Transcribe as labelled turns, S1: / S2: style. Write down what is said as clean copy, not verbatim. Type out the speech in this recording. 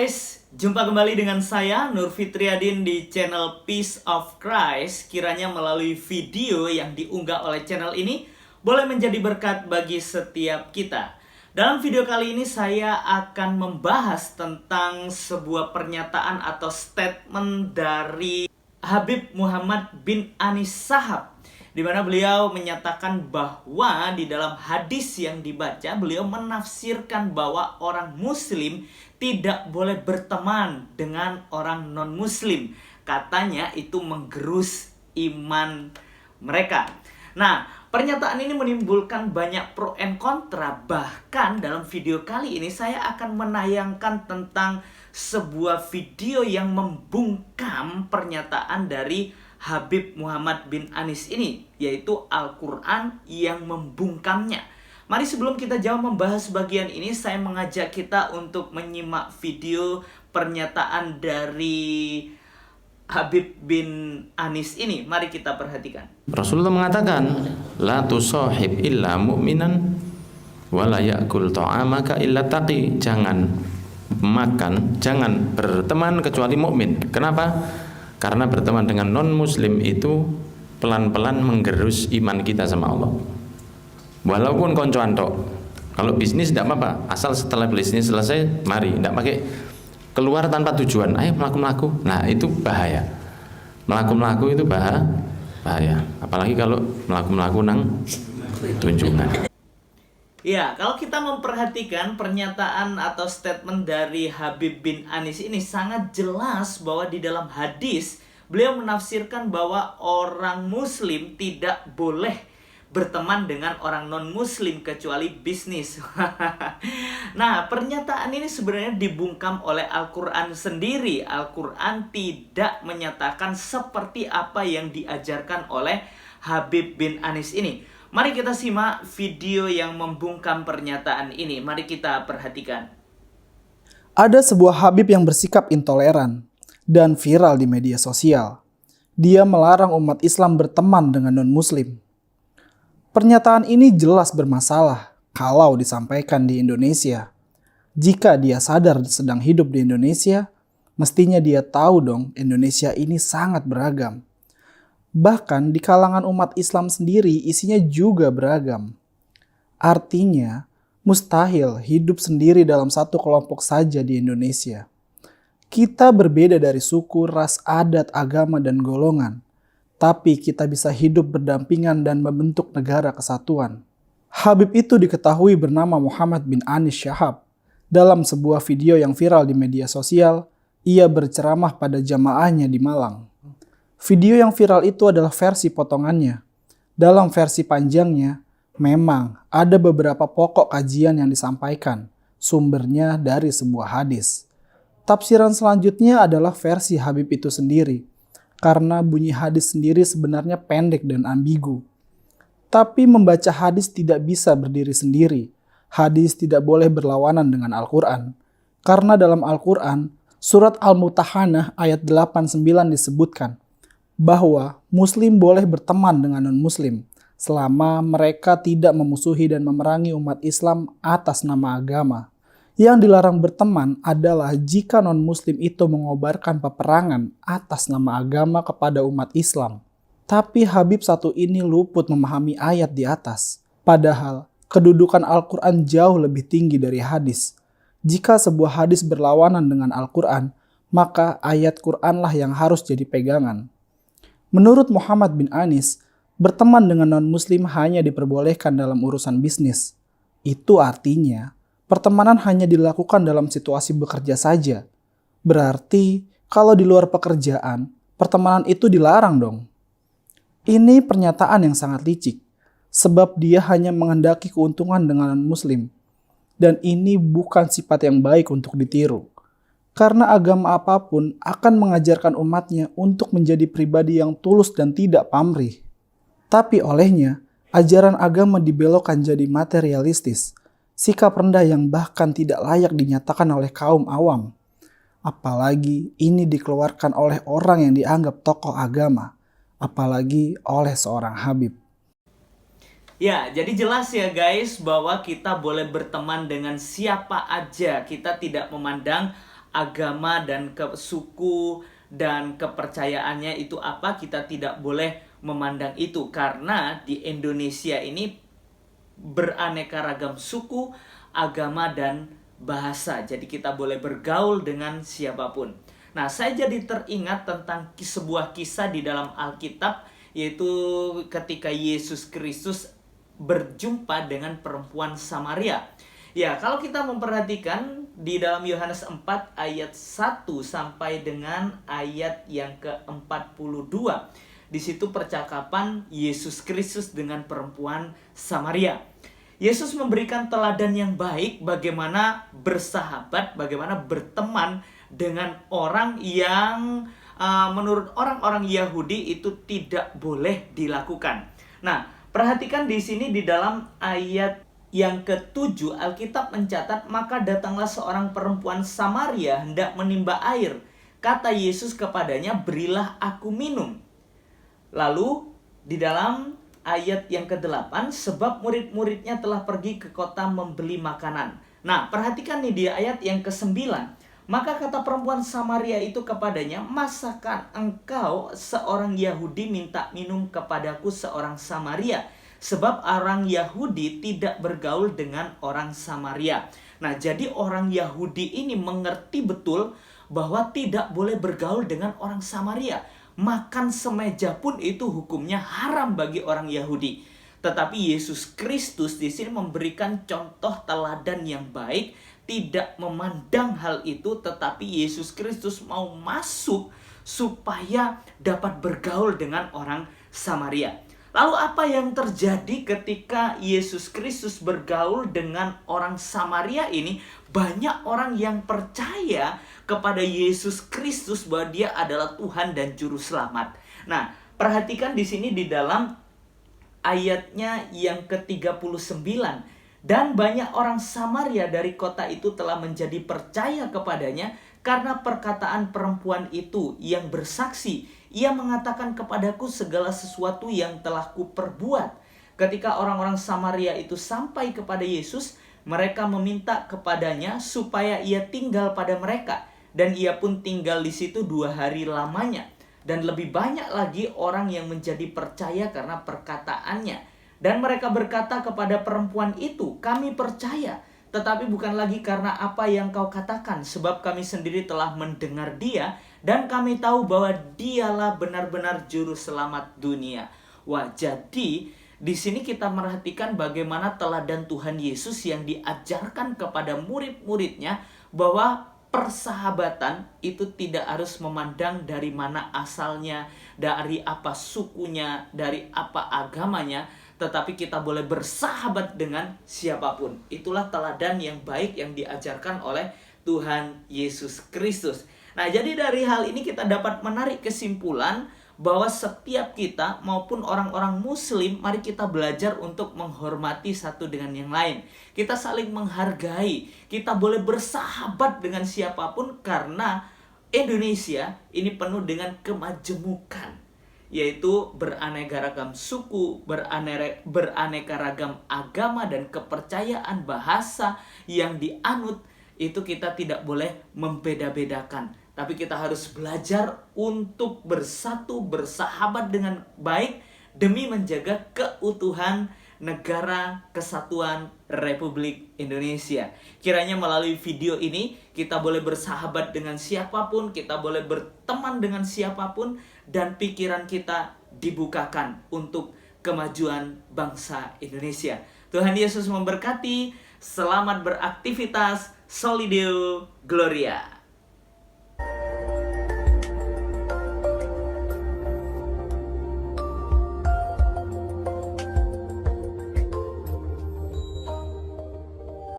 S1: guys, jumpa kembali dengan saya Nur Fitriadin di channel Peace of Christ. Kiranya melalui video yang diunggah oleh channel ini boleh menjadi berkat bagi setiap kita. Dalam video kali ini saya akan membahas tentang sebuah pernyataan atau statement dari Habib Muhammad bin Anis Shahab, di mana beliau menyatakan bahwa di dalam hadis yang dibaca beliau menafsirkan bahwa orang muslim tidak boleh berteman dengan orang non-muslim. Katanya itu menggerus iman mereka. Nah, pernyataan ini menimbulkan banyak pro and kontra. Bahkan dalam video kali ini saya akan menayangkan tentang sebuah video yang membungkam pernyataan dari Habib Muhammad bin Anis ini, yaitu Al-Quran yang membungkamnya. Mari sebelum kita jauh membahas bagian ini, saya mengajak kita untuk menyimak video pernyataan dari Habib bin Anis ini. Mari kita perhatikan.
S2: Rasulullah mengatakan, la tusahib illa mu'minan wa la ya'kul ta'amaka illa taqi. Jangan makan, jangan berteman kecuali mukmin. Kenapa? Karena berteman dengan non-muslim itu pelan-pelan menggerus iman kita sama Allah. Walaupun koncoan tok. Kalau bisnis tidak apa-apa, asal setelah bisnis selesai, mari, tidak pakai keluar tanpa tujuan. Ayo melaku-melaku. Nah, itu bahaya. Melaku-melaku itu bahaya. Apalagi kalau melaku-melaku nang tunjungan.
S1: Ya, kalau kita memperhatikan pernyataan atau statement dari Habib bin Anis ini sangat jelas bahwa di dalam hadis beliau menafsirkan bahwa orang muslim tidak boleh berteman dengan orang non-muslim kecuali bisnis. Nah, pernyataan ini sebenarnya dibungkam oleh Al-Quran sendiri. Al-Quran tidak menyatakan seperti apa yang diajarkan oleh Habib bin Anis ini. Mari kita simak video yang membungkam pernyataan ini. Mari kita perhatikan.
S3: Ada sebuah Habib yang bersikap intoleran dan viral di media sosial. Dia melarang umat Islam berteman dengan non-muslim. Pernyataan ini jelas bermasalah kalau disampaikan di Indonesia. Jika dia sadar sedang hidup di Indonesia, mestinya dia tahu dong Indonesia ini sangat beragam. Bahkan di kalangan umat Islam sendiri isinya juga beragam. Artinya, mustahil hidup sendiri dalam satu kelompok saja di Indonesia. Kita berbeda dari suku, ras, adat, agama, dan golongan. Tapi kita bisa hidup berdampingan dan membentuk negara kesatuan. Habib itu diketahui bernama Muhammad bin Anis Shahab. Dalam sebuah video yang viral di media sosial, ia berceramah pada jamaahnya di Malang. Video yang viral itu adalah versi potongannya. Dalam versi panjangnya, memang ada beberapa pokok kajian yang disampaikan. Sumbernya dari sebuah hadis. Tafsiran selanjutnya adalah versi Habib itu sendiri. Karena bunyi hadis sendiri sebenarnya pendek dan ambigu. Tapi membaca hadis tidak bisa berdiri sendiri. Hadis tidak boleh berlawanan dengan Al-Quran. Karena dalam Al-Quran, surat Al-Mutahanah ayat 89 disebutkan bahwa Muslim boleh berteman dengan non-Muslim selama mereka tidak memusuhi dan memerangi umat Islam atas nama agama. Yang dilarang berteman adalah jika non-muslim itu mengobarkan peperangan atas nama agama kepada umat Islam. Tapi Habib satu ini luput memahami ayat di atas. Padahal kedudukan Al-Quran jauh lebih tinggi dari hadis. Jika sebuah hadis berlawanan dengan Al-Quran, maka ayat Quranlah yang harus jadi pegangan. Menurut Muhammad bin Anis, berteman dengan non-muslim hanya diperbolehkan dalam urusan bisnis. Itu artinya pertemanan hanya dilakukan dalam situasi bekerja saja. Berarti, kalau di luar pekerjaan, pertemanan itu dilarang dong. Ini pernyataan yang sangat licik, sebab dia hanya menghendaki keuntungan dengan non-muslim. Dan ini bukan sifat yang baik untuk ditiru. Karena agama apapun akan mengajarkan umatnya untuk menjadi pribadi yang tulus dan tidak pamrih. Tapi olehnya, ajaran agama dibelokkan jadi materialistis. Sikap rendah yang bahkan tidak layak dinyatakan oleh kaum awam. Apalagi ini dikeluarkan oleh orang yang dianggap tokoh agama. Apalagi oleh seorang Habib.
S1: Ya, jadi jelas ya guys bahwa kita boleh berteman dengan siapa aja. Kita tidak memandang agama dan suku dan kepercayaannya itu apa, kita tidak boleh memandang itu. Karena di Indonesia ini beraneka ragam suku, agama, dan bahasa. Jadi kita boleh bergaul dengan siapapun. Nah, saya jadi teringat tentang sebuah kisah di dalam Alkitab, yaitu ketika Yesus Kristus berjumpa dengan perempuan Samaria. Ya, kalau kita memperhatikan di dalam Yohanes 4 ayat 1 sampai dengan ayat yang ke-42. Di situ percakapan Yesus Kristus dengan perempuan Samaria. Yesus memberikan teladan yang baik bagaimana bersahabat, bagaimana berteman dengan orang yang menurut orang-orang Yahudi itu tidak boleh dilakukan. Nah, perhatikan di sini di dalam ayat yang ke-7 Alkitab mencatat, maka datanglah seorang perempuan Samaria hendak menimba air. Kata Yesus kepadanya, berilah aku minum. Lalu di dalam ayat yang ke-8, sebab murid-muridnya telah pergi ke kota membeli makanan. Nah, perhatikan nih di ayat yang ke-9. Maka kata perempuan Samaria itu kepadanya, masakan engkau seorang Yahudi minta minum kepadaku seorang Samaria? Sebab orang Yahudi tidak bergaul dengan orang Samaria. Nah, jadi orang Yahudi ini mengerti betul bahwa tidak boleh bergaul dengan orang Samaria. Makan semeja pun itu hukumnya haram bagi orang Yahudi. Tetapi Yesus Kristus di sini memberikan contoh teladan yang baik, tidak memandang hal itu, tetapi Yesus Kristus mau masuk supaya dapat bergaul dengan orang Samaria. Lalu apa yang terjadi ketika Yesus Kristus bergaul dengan orang Samaria ini? Banyak orang yang percaya kepada Yesus Kristus bahwa dia adalah Tuhan dan Juru Selamat. Nah, perhatikan di sini di dalam ayatnya yang ke-39. Dan banyak orang Samaria dari kota itu telah menjadi percaya kepadanya karena perkataan perempuan itu yang bersaksi. Ia mengatakan kepadaku segala sesuatu yang telah kuperbuat. Ketika orang-orang Samaria itu sampai kepada Yesus, mereka meminta kepadanya supaya ia tinggal pada mereka. Dan ia pun tinggal di situ 2 hari lamanya. Dan lebih banyak lagi orang yang menjadi percaya karena perkataannya. Dan mereka berkata kepada perempuan itu, kami percaya, tetapi bukan lagi karena apa yang kau katakan, sebab kami sendiri telah mendengar dia, dan kami tahu bahwa dialah benar-benar juru selamat dunia. Wah, jadi di sini kita merhatikan bagaimana teladan Tuhan Yesus yang diajarkan kepada murid-muridnya bahwa persahabatan itu tidak harus memandang dari mana asalnya, dari apa sukunya, dari apa agamanya, tetapi kita boleh bersahabat dengan siapapun. Itulah teladan yang baik yang diajarkan oleh Tuhan Yesus Kristus. Nah, jadi dari hal ini kita dapat menarik kesimpulan bahwa setiap kita maupun orang-orang muslim, mari kita belajar untuk menghormati satu dengan yang lain. Kita saling menghargai, kita boleh bersahabat dengan siapapun karena Indonesia ini penuh dengan kemajemukan, yaitu beraneka ragam suku, beraneka ragam agama dan kepercayaan bahasa yang dianut. Itu kita tidak boleh membeda-bedakan, tapi kita harus belajar untuk bersatu, bersahabat dengan baik demi menjaga keutuhan negara kesatuan Republik Indonesia. Kiranya melalui video ini kita boleh bersahabat dengan siapapun, kita boleh berteman dengan siapapun, dan pikiran kita dibukakan untuk kemajuan bangsa Indonesia. Tuhan Yesus memberkati. Selamat beraktivitas. Soli Deo Gloria.